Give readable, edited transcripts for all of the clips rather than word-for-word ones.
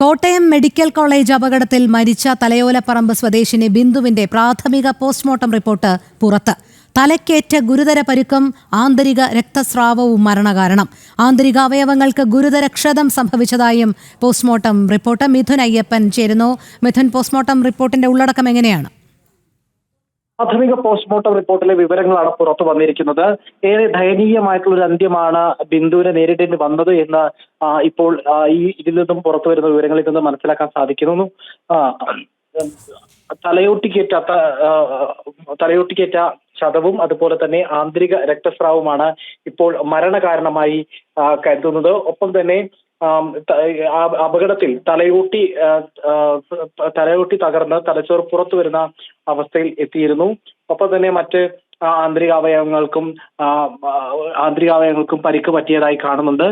Kottayam medical college അപകടത്തിൽ മരിച്ച തലയോലപ്പറമ്പ് സ്വദേശിനി ബിന്ദുവിന്റെ പ്രാഥമിക പോസ്റ്റ്മോർട്ടം റിപ്പോർട്ട് പുറത്ത്. തലക്കേറ്റ ഗുരുതര പരുക്കം, ആന്തരിക രക്തസ്രാവവും മരണകാരണം. ആന്തരിക അവയവങ്ങൾക്ക് ഗുരുതര ക്ഷതം സംഭവിച്ചതായും പോസ്റ്റ്മോർട്ടം റിപ്പോർട്ട്. മിഥുൻ അയ്യപ്പൻ ചേരുന്നു. മിഥുൻ, പോസ്റ്റ്മോർട്ടം റിപ്പോർട്ടിന്റെ ഉള്ളടക്കം എങ്ങനെയാണ്? പ്രാഥമിക പോസ്റ്റ്മോർട്ടം റിപ്പോർട്ടിലെ വിവരങ്ങളാണ് പുറത്തു വന്നിരിക്കുന്നത്. ഏറെ ദയനീയമായിട്ടുള്ള ഒരു അന്ത്യമാണ് ബിന്ദുവിനെ നേരിടേണ്ടി വന്നത് എന്ന് ഇപ്പോൾ ഇതിൽ നിന്നും പുറത്തു വരുന്ന വിവരങ്ങളിൽ നിന്ന് മനസ്സിലാക്കാൻ സാധിക്കുന്നു. തലയോട്ടിക്കേറ്റ ചതവും അതുപോലെ തന്നെ ആന്തരിക രക്തസ്രാവവുമാണ് ഇപ്പോൾ മരണകാരണമായി കരുതുന്നത്. ഒപ്പം തന്നെ അപകടത്തിൽ തലയോട്ടി തകർന്ന് തലച്ചോറ് പുറത്തു വരുന്ന അവസ്ഥയിൽ എത്തിയിരുന്നു. ഒപ്പം തന്നെ മറ്റ് ആന്തരികാവയവങ്ങൾക്കും പരിക്ക് പറ്റിയതായി കാണുന്നുണ്ട്.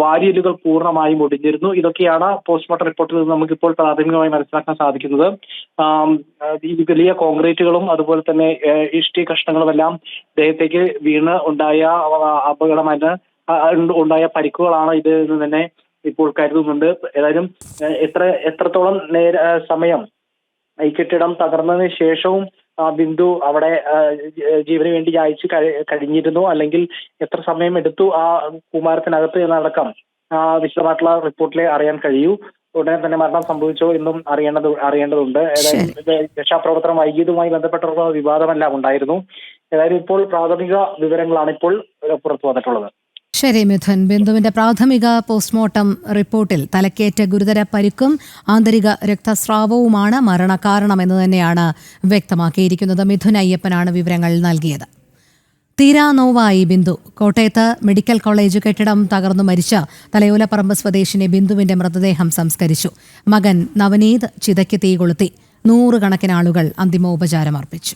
വാരിയലുകൾ പൂർണ്ണമായും ഒടിഞ്ഞിരുന്നു. ഇതൊക്കെയാണ് പോസ്റ്റ്മോർട്ടം റിപ്പോർട്ടിൽ നിന്ന് നമുക്കിപ്പോൾ പ്രാഥമികമായി മനസ്സിലാക്കാൻ സാധിക്കുന്നത്. ഈ വലിയ കോൺക്രീറ്റുകളും അതുപോലെ തന്നെ ഇഷ്ടിക കഷ്ണങ്ങളും എല്ലാം ദേഹത്തേക്ക് വീണ് ഉണ്ടായ പരിക്കുകളാണ് ഇത് എന്ന് തന്നെ ഇപ്പോൾ കരുതുന്നുണ്ട്. ഏതായാലും എത്രത്തോളം സമയം ഈ കെട്ടിടം തകർന്നതിന് ശേഷവും ബിന്ദു അവിടെ ജീവന് വേണ്ടി യാചിച്ചു കഴിഞ്ഞിരുന്നു, അല്ലെങ്കിൽ എത്ര സമയം എടുത്തു ആ കുമാരത്തിനകത്ത് എന്നടക്കം വിശദമായിട്ടുള്ള റിപ്പോർട്ടിലെ അറിയാൻ കഴിയൂ. ഉടനെ തന്നെ മരണം സംഭവിച്ചോ എന്നും അറിയേണ്ടതുണ്ട്. ഏതായാലും രക്ഷാപ്രവർത്തനം വൈകിയതുമായി ബന്ധപ്പെട്ടുള്ള വിവാദമെല്ലാം ഉണ്ടായിരുന്നു. ഏതായാലും ഇപ്പോൾ പ്രാഥമിക വിവരങ്ങളാണ് ഇപ്പോൾ പുറത്തു വന്നിട്ടുള്ളത്. ശരി മിഥുൻ, ബിന്ദുവിന്റെ പ്രാഥമിക പോസ്റ്റ്മോർട്ടം റിപ്പോർട്ടിൽ തലക്കേറ്റ ഗുരുതര പരിക്കും ആന്തരിക രക്തസ്രാവവുമാണ് മരണകാരണമെന്ന് തന്നെയാണ് വ്യക്തമാക്കിയിരിക്കുന്നത്. മിഥുൻ അയ്യപ്പനാണ് വിവരങ്ങൾ നൽകിയത്. തീരാ നോവായി ബിന്ദു. കോട്ടയത്ത് മെഡിക്കൽ കോളേജ് കെട്ടിടം തകർന്നു മരിച്ച തലയോലപ്പറമ്പ് സ്വദേശിനി ബിന്ദുവിന്റെ മൃതദേഹം സംസ്കരിച്ചു. മകൻ നവനീത് ചിതയ്ക്ക് തീ കൊളുത്തി. 100 കണക്കിന് ആളുകൾ അന്തിമോപചാരം അർപ്പിച്ചു.